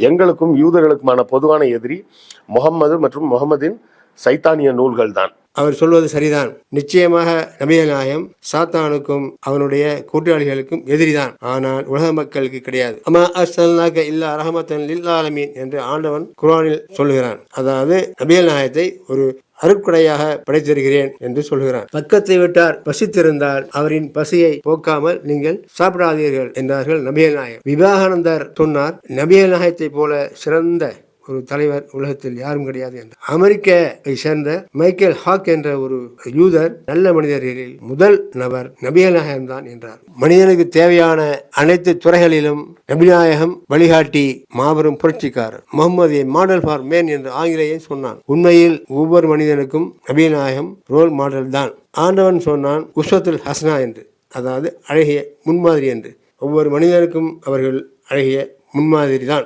எங்களுக்கும் யூதர்களுக்குமான பொதுவான எதிரி முகம்மது மற்றும் முகமதின் சைத்தானிய நூல்கள் தான். அவர் சொல்வது சரிதான். நிச்சயமாக நபிகள் நாயகம் சாத்தானுக்கும் அவனுடைய கூட்டாளிகளுக்கும் எதிரிதான். ஆனால் உலக மக்களுக்கு கிடையாது. அமா அர்ஸல்னாக இல்லா ரஹ்மத்தன் லில் ஆலமீன் என்று ஆண்டவன் குர்ஆனில் சொல்லுகிறான். அதாவது நபிகள் நாயகத்தை ஒரு அருட்கொடையாக படைத்திருக்கிறேன் என்று சொல்கிறான். பக்கத்தை விட்டார் பசித்திருந்தால் அவரின் பசியை போக்காமல் நீங்கள் சாப்பிடாதீர்கள் என்றார்கள் நபிகள் நாயகம். விவேகானந்தர் சொன்னார், நபிகள் நாயகத்தை போல சிறந்த ஒரு தலைவர் உலகத்தில் யாரும் கிடையாது என்று. அமெரிக்காவை சேர்ந்த மைக்கேல் ஹாக் என்ற ஒரு யூதர் நல்ல மனிதர்களில் முதல் நபர் நபிகள் நாயகம் தான் என்றார். மனிதனுக்கு தேவையான அனைத்து துறைகளிலும் நபிநாயகம் வழிகாட்டி மாபெரும் புரட்சிக்காரர். முகமது மாடல் ஃபார் மேன் என்று ஆங்கிலேயன் சொன்னான். உண்மையில் ஒவ்வொரு மனிதனுக்கும் நபிகள் நாயகம் ரோல் மாடல் தான். ஆண்டவன் சொன்னான் உஸ்வத்துல் ஹஸ்னா என்று, அதாவது அழகிய முன்மாதிரி என்று. ஒவ்வொரு மனிதனுக்கும் அவர்கள் அழகிய முன்மாதிரி தான்.